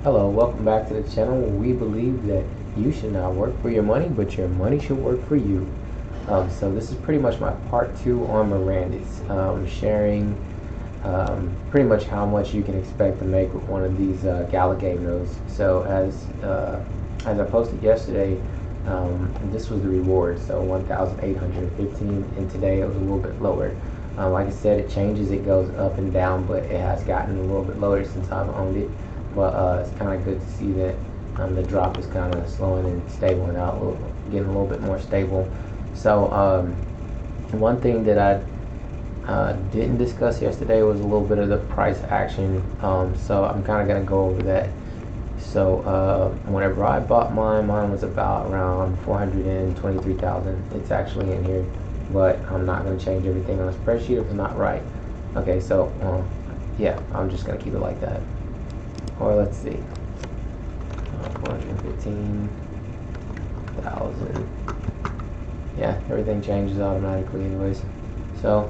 Hello, welcome back to the channel where we believe that you should not work for your money, but your money should work for you. So this is pretty much my part 2 on Miranda's, sharing pretty much how much you can expect to make with one of these Gala Game Nodes. So as I posted yesterday, this was the reward, so 1,815, and today it was a little bit lower. Like I said, it changes, it goes up and down, but it has gotten a little bit lower since I've owned it. But it's kind of good to see that the drop is kind of slowing and stabling out, getting a little bit more stable. So one thing that I didn't discuss yesterday was a little bit of the price action. So I'm kind of going to go over that. So whenever I bought mine was about around 423,000. It's actually in here, but I'm not going to change everything on the spreadsheet if it's not right. Okay, so yeah, I'm just going to keep it like that. Or let's see, 415,000. Yeah, everything changes automatically anyways. So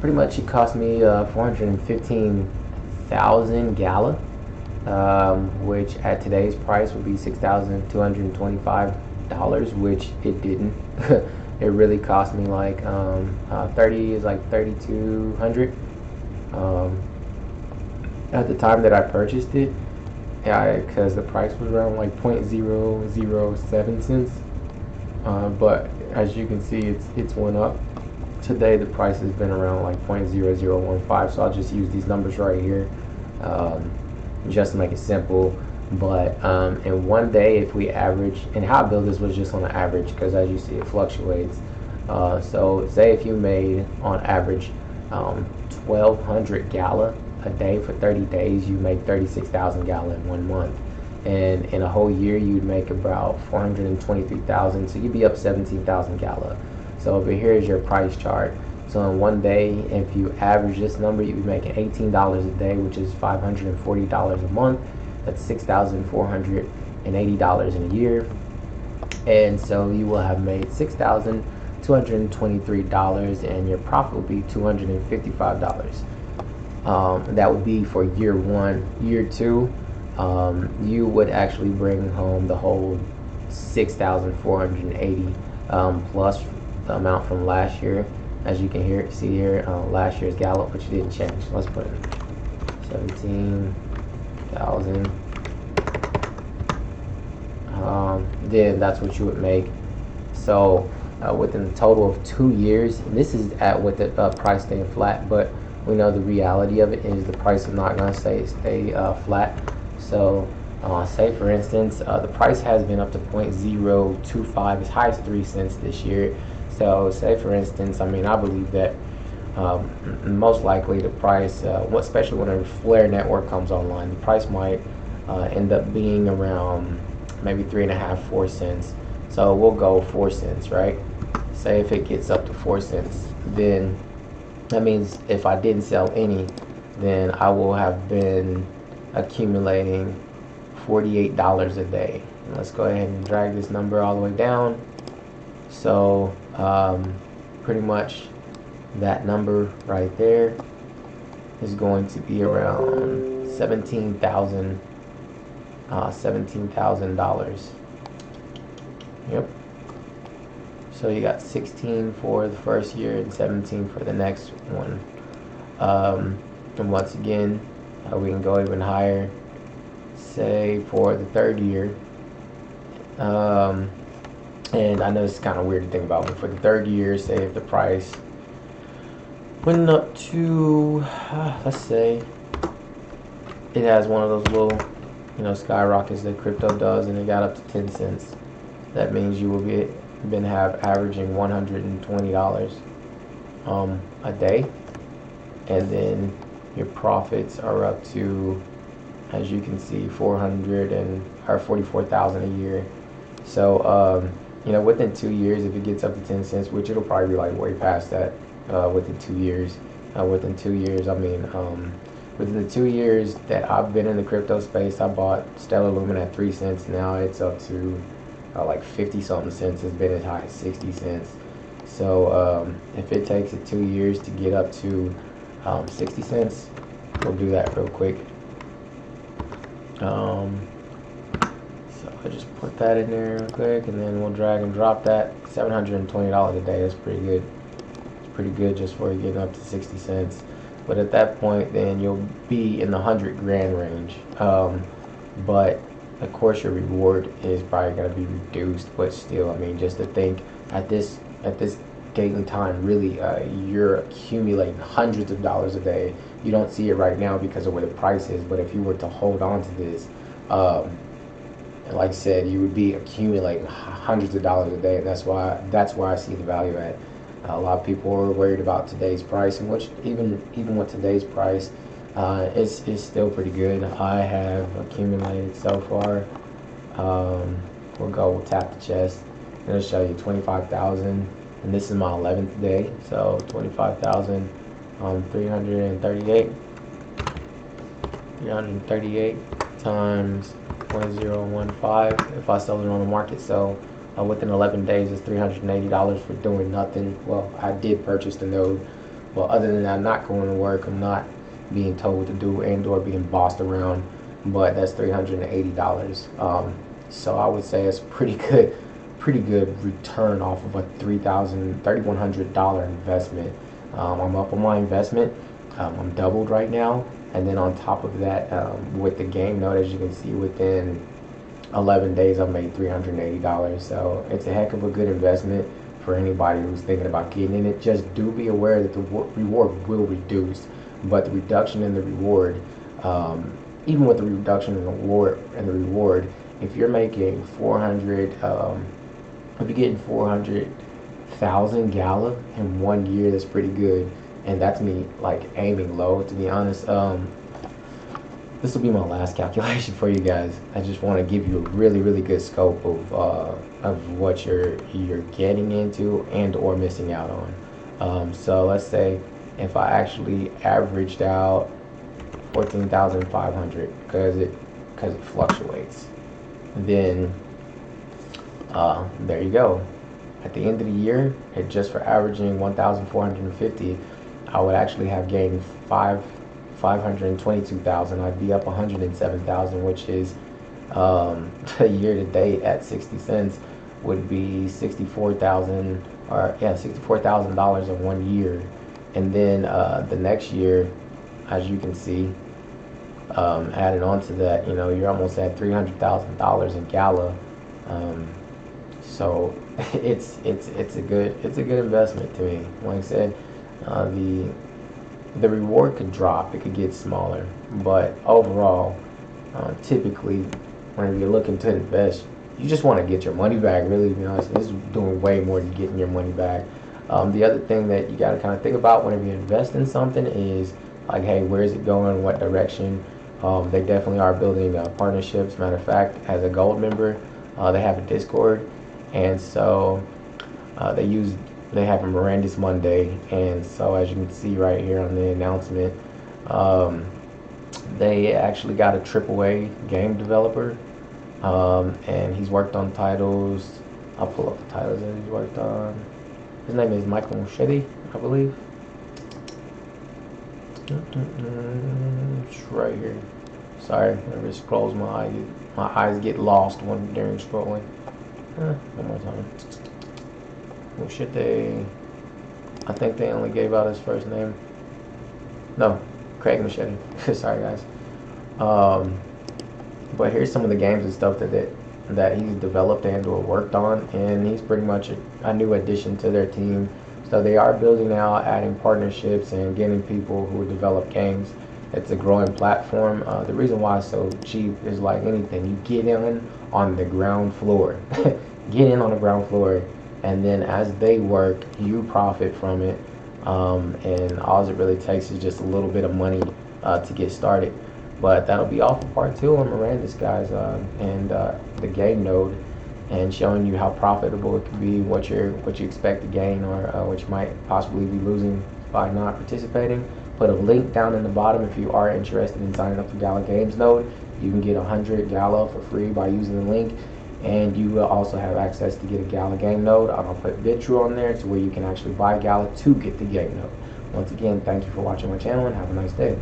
pretty much it cost me 415,000 Gala, which at today's price would be $6,225, which it didn't. It really cost me like 3,200. At the time that I purchased it, because the price was around like 0.007 cents, but as you can see, it's went up. Today the price has been around like 0.0015, so I'll just use these numbers right here just to make it simple. But in one day, if we average, and how I built this was just on an average, because as you see it fluctuates. So say if you made on average 1,200 Gala a day for 30 days, you make 36,000 Gala in 1 month, and in a whole year you'd make about 423,000, so you'd be up 17,000 Gala. So over here is your price chart. So in one day, if you average this number, you'd be making $18 a day, which is $540 a month. That's $6,480 in a year, and so you will have made $6,223, and your profit will be $255. That would be for year 1. Year 2, you would actually bring home the whole 6,480 plus the amount from last year. As you can see here, last year's Gala, which didn't change. Let's put it 17,000. Then that's what you would make. So within a total of 2 years, and this is with the price staying flat, but we know the reality of it is the price is not going to stay flat. So say for instance, the price has been up to 0.025, as high as 3 cents this year. So say for instance, I mean, I believe that most likely the price, especially when a Flare network comes online, the price might end up being around maybe 3.5, 4 cents. So we'll go 4 cents, right? Say if it gets up to 4 cents, then that means if I didn't sell any, then I will have been accumulating $48 a day. And let's go ahead and drag this number all the way down. So pretty much that number right there is going to be around $17,000. Yep. So you got 16 for the first year and 17 for the next one. And once again, we can go even higher. Say for the third year. And I know it's kind of weird to think about, but for the third year, say if the price went up to, let's say, it has one of those little, skyrockets that crypto does, and it got up to 10 cents. That means you will have averaging $120 a day, and then your profits are up to, as you can see, 44,000 a year. So within 2 years, if it gets up to 10 cents, which it'll probably be like way past that within 2 years. Within 2 years, I mean, within the 2 years that I've been in the crypto space, I bought Stellar Lumen at 3 cents. Now it's up to like 50 something cents. It's been as high as 60 cents. So if it takes it 2 years to get up to 60 cents, we'll do that real quick. So I just put that in there real quick, and then we'll drag and drop that. $720 a day. That's pretty good. It's pretty good just for getting up to 60 cents. But at that point, then you'll be in the 100 grand range. But of course, your reward is probably going to be reduced. But still, I mean, just to think at this dating time, really, you're accumulating hundreds of dollars a day. You don't see it right now because of where the price is. But if you were to hold on to this, like I said, you would be accumulating hundreds of dollars a day, and that's where I see the value at. A lot of people are worried about today's price, and which even with today's price, it's still pretty good. I have accumulated so far. We'll tap the chest, and it'll show you 25,000, and this is my 11th day, so 25,000, 338 times 0.015 if I sell it on the market. So within 11 days it's $380 for doing nothing. Well, I did purchase the node. Well, other than that, I'm not going to work. I'm not being told what to do and or being bossed around, but that's $380. So I would say it's pretty good return off of a $3,100 investment. I'm up on my investment. I'm doubled right now. And then on top of that, with the game node, as you can see, within 11 days, I've made $380. So it's a heck of a good investment for anybody who's thinking about getting in it. Just do be aware that the reward will reduce, but the reduction in the reward, even with the reduction in the reward, if you're making 400, if you're getting 400,000 Gala in 1 year, that's pretty good. And that's me like aiming low, to be honest. This will be my last calculation for you guys. I just want to give you a really good scope of what you're getting into and or missing out on. So let's say if I actually averaged out 14,500 because it fluctuates, then there you go. At the end of the year, just for averaging 1,450, I would actually have gained 522,000. I'd be up 107,000, which is year to date at 60 cents would be 64,000, or yeah, $64,000 in 1 year. And then the next year, as you can see, added on to that, you're almost at $300,000 in Gala. So it's a good investment to me. Like I said, the reward could drop, it could get smaller, but overall, typically, whenever you're looking to invest, you just want to get your money back. Really, to be honest, this is doing way more than getting your money back. The other thing that you got to kind of think about whenever you invest in something is like, hey, where is it going? What direction? They definitely are building partnerships. Matter of fact, as a gold member, they have a Discord, and so they have a Miranda's Monday, and so as you can see right here on the announcement, they actually got a AAA game developer, and he's worked on titles. I'll pull up the titles that he's worked on. His name is Michael Machete, I believe. It's right here. Sorry, whenever it scrolls, my eyes get lost during scrolling. One more time. Machete. I think they only gave out his first name. No, Craig Machete. Sorry, guys. But here's some of the games and stuff that he's developed and or worked on, and he's pretty much a new addition to their team. So they are building out, adding partnerships, and getting people who develop games. It's a growing platform. The reason why it's so cheap is like anything. You get in on the ground floor. Get in on the ground floor, and then as they work, you profit from it. And all it really takes is just a little bit of money to get started. But that'll be all for part 2 on Miranda's, guys, and the game node, and showing you how profitable it can be, what you expect to gain, or what you might possibly be losing by not participating. Put a link down in the bottom if you are interested in signing up for Gala Games Node. You can get 100 Gala for free by using the link, and you will also have access to get a Gala Game Node. I'm gonna put Pt.2 on there to where you can actually buy Gala to get the game node. Once again, thank you for watching my channel, and have a nice day.